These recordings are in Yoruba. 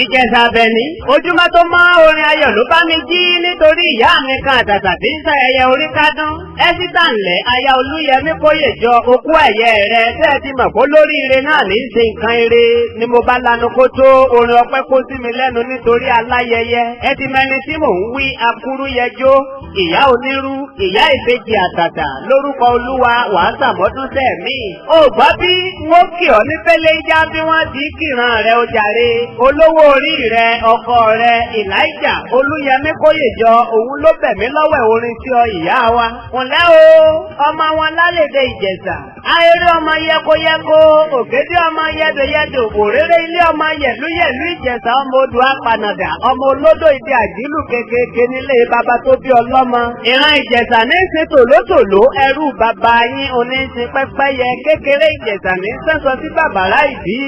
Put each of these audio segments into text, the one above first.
Ìjẹ̀ṣà Àbẹ̀ní ojúmọ́ tó mọ́ orin ayọ̀ ló bá mi jí nítorí ìyá mi kan àtàtà tí ń ṣayẹyẹ orí kádún. Ẹ́sítà ńlẹ̀ aya Olúyẹmí Kóyèjọ okú ẹ̀yẹ rẹ̀ tẹ́ ẹ ti mọ̀ kó lóríire náà ní í ṣe nǹkan ire ni mo bá lanu kó tó orin ọpẹ́ kó sí mi lẹ́nu nítorí aláyẹyẹ. Ẹ ti mẹni tí mò ń wí Akúrúyẹjọ ìyá onírú ìyá ìbejì àtàtà lórúkọ Olúwa wàá sàmọ́dún sẹ́ẹ̀mí. Ó gbọ́ bí wọ́n kì ọ́ ní pélé ìjà bí wọ́n ti kìran rẹ̀ ó jàre olówó orí rẹ̀ ọkọ rẹ̀ Ìláìjà Olúyẹmí Kóyèjọ òun ló bẹ̀mí lọ́wọ́ orin sí ọ ìyá wa. Ǹlẹ́ o ọmọ wọn lálẹ́dẹ̀ Ìjẹ̀ṣà ayéré ọmọ yẹkoyẹko ògèdè ọmọ yẹdòyẹdò òréré ilé ọmọ yẹlúyẹlú Ìjẹ̀ṣà ọmọ odò apanàdà ọmọ olódò ìdí àjílù kékeré nílé baba tó bí ọlọ́mọ. Ìran Ìjẹ̀ṣà ní í ṣe tòlótòló ẹrú bàbá yín oníṣe pẹ́pẹ́yẹ kékeré Ìjẹ̀ṣà ní sẹ́sọ sí bàbàrá ìdí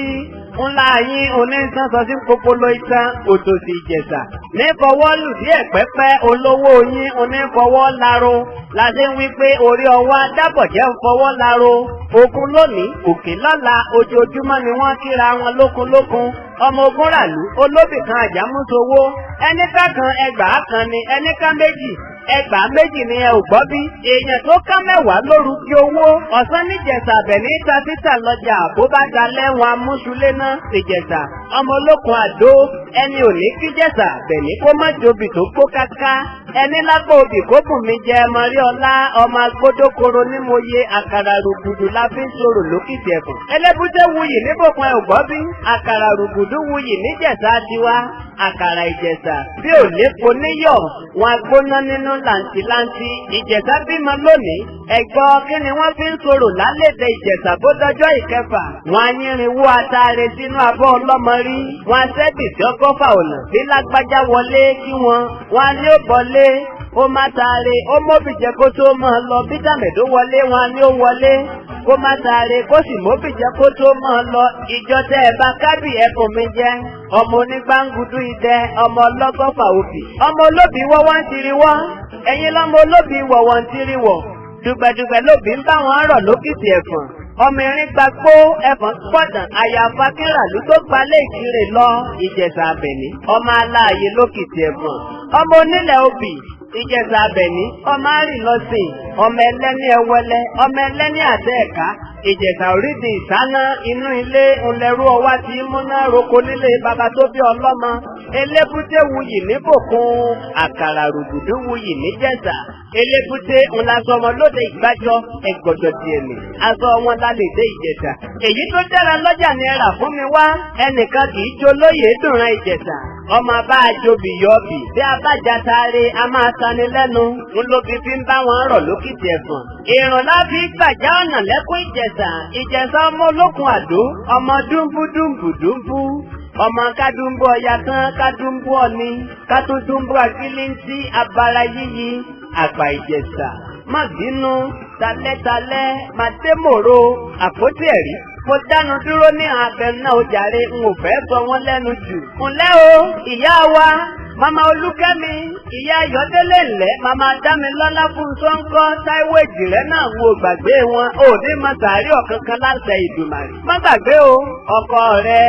ńlá yín onísànsọ sí popolo itan òtòsí Ìjẹ̀ṣà ní fọwọ́ lù díẹ̀ pẹ́pẹ́ olówó yín onífọwọ́ laro láti wí pé orí ọwọ́ dábọ̀jẹ́ ń fọwọ́ laro okun lónìí òkè lọ́la ojoojúmọ́ ni wọ́n kíra wọn lókunlókun ọmọ ogun ràlú olóbì kan àjámúsowó ẹnìkan kan ẹgbàá kan ni ẹnìkan méjì ẹgbàá méjì ni ẹ ò gbọ́ bí èèyàn tó ká mẹ́wàá lóru kí owó ọ̀sán níjẹ̀ṣà Àbẹ̀ní ta títà lọ́jà bó bá dalẹ̀ wọn amúṣulé náà Ìjẹ̀ṣà ọmọ olókun àdó ẹni òní kí Ìjẹ̀ṣà Àbẹ̀ní kó má jobi tó gbó káká ẹni lápò òbí kó bùn mí jẹ mọ́rí ọlá ọmọ agbódókoro ní mo yẹ àkàrà rògbòdò la fi ń sọ̀rọ̀ lókìtì ẹ̀kùn ẹlẹ́bùté wuyì níbòkan ẹ̀ ò gbọ́ bí àkàrà rògbòdò wuyì níjẹ̀ṣà tiwa àkàrà Ìjẹ̀ṣà bí ò lépo níyọ̀ wọn agbóná nínú làǹtìlanti Ìjẹ̀ṣà bímọ lónìí ẹ̀gbọ́ kí ni wọ́n fi ń sọ̀rọ̀ lálẹ́dẹ̀ Ìjẹ̀ṣà bó dọjọ́ ìkẹfà wọn ayínrinwó ataare sínú abọ́ ọlọ́mọ rí wọn asẹ́bì tí ọgọ́fà ọ̀nà bí lágbájá wọlé kí wọn ní ó bọ́lé ó má taare ó móbìjẹ́ kó tó mọ̀ lọ bí tàmẹ̀dó wọlé wọn ní ó wọlé kó má taare kó sì móbìjẹ́ kó tó mọ̀ lọ ìjọ tẹ́ ẹ bá kábì ẹkùn mi jẹ́ ọmọ onígbàngudu idẹ ọmọ ọlọ́gọ́fà òbí ọmọ olóbì wọ́wọ́ ń tiri wọ́ ẹ̀yin lọ́mọ olóbì wọ̀wọ́ ń tiri wọ̀ dùgbẹ̀dùgbẹ̀ lóbì ń bá wọn rọ̀ lókìtì ẹ̀fọ̀n ọmọ erin gbagbó ẹ̀fọ̀n pọ̀dàn àyàfà kíràlú tó gbalẹ̀ ìkirè lọ Ìjẹ̀ṣà Àbẹ̀ní ọmọ aláàyè lókìtì ẹ̀fọ̀n ọmọ onílẹ̀ obì Ìjẹ̀ṣà Àbẹ̀ní ọmọ àrìlọ́sìn ọmọ ẹlẹ́ni ẹwẹlẹ ọmọ ẹlẹ́ni àtẹ̀ẹ̀ká Ìjẹ̀ṣà orídì ìsáná inú ilé ńlẹ́rú ọwá tí múná roko nílé baba tó bí ọlọ́mọ elébúté wuyì níbòkun àkàrà rògbòdò wuyì níjẹ̀ṣà elébúté ńlasọmọ lóde ìgbàjọ ẹgbọ̀dọ̀ tiẹ̀mì aṣọ wọn lálẹ́dẹ̀ Ìjẹ̀ṣà èyí tó dára lọ́jà ni ẹ rà fún mi wá ẹnìkan kì í jó lóye dùnran Ìjẹ̀ṣà ọmọ bá a jobi yọbi bí a bá jataare a máa tani lẹ́nu ńlọbi fi ń bá wọn rọ̀ lókìtì ẹ̀fọ̀n ìrànlá fi gbàjá ọ̀nà lẹ́kún Ìjẹ̀ṣà ọmọ olókun àdó ọmọ dúnbúdúnbùdúnbú ọmọ kádùnbú ọya kan kádùnbú ọ̀ni kátúndúnbú akílíntì abara yíyí àgbà Ìjẹ̀ṣà má bínú talẹ́talẹ́ má dé mòro àpótí ẹ̀rí mo dánu dúró ní abẹ́rẹ́ náà ó jàre n ò fẹ́ sọ wọ́n lẹ́nu jù. Ǹlẹ́ o ìyá wa mama Olúkẹ́mi ìyá Ayọ̀délé ńlẹ́ mama Dámilọ́lá fún sọ́ńkọ́ Táíwò Èjìrẹ́ náà wo gbàgbé wọn ò ní mọ sàárì ọ̀kankan láṣẹ Ìdùmarè. Má gbàgbé o ọkọ rẹ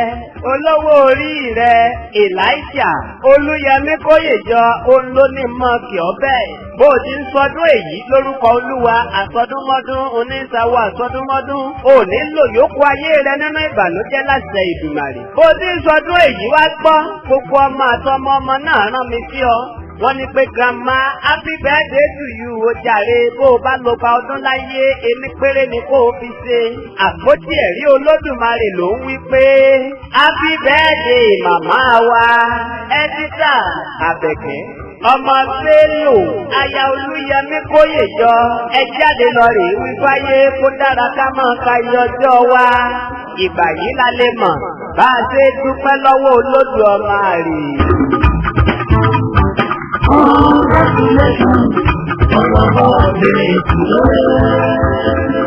olówó orí rẹ Ìláìjà Olúyẹmí Kóyèjọ òun ló ní mọ́ kí ọ bẹ́ẹ̀. Bó o ti ń sọdún èyí lórúkọ Olúwa àsọdúnmọ́dún oníṣàwọ̀ àsọdúnmọ́dún ò ní lò yókù ayé rẹ nínú ìbànújẹ́ láṣẹ Ìdùmarè. Bó o ti ń sọdún èyí wá gbọ́ gbogbo ọmọ àtọmọ ọmọ náà rán mi sí ọ wọ́n ní pé grandma happy birthday to you ó jàre bó o bá lọ gba ọdún láyé èmi péré ni kó o fi ṣe àpótí ẹ̀rí Olódùmarè ló ń wí pé happy birthday màmá wa Ẹ́dítà Àbẹ̀kẹ́ ọmọ Bello aya Olúyẹmí Kóyèjọ ẹ jáde lọ rè wípáyé kó dára ká máa ka iye ọjọ́ wa ìgbà yìí la lè mọ̀ bá a ṣe dúpẹ́ lọ́wọ́ Olódù ọmọ rè. Congratulations on your birthday today.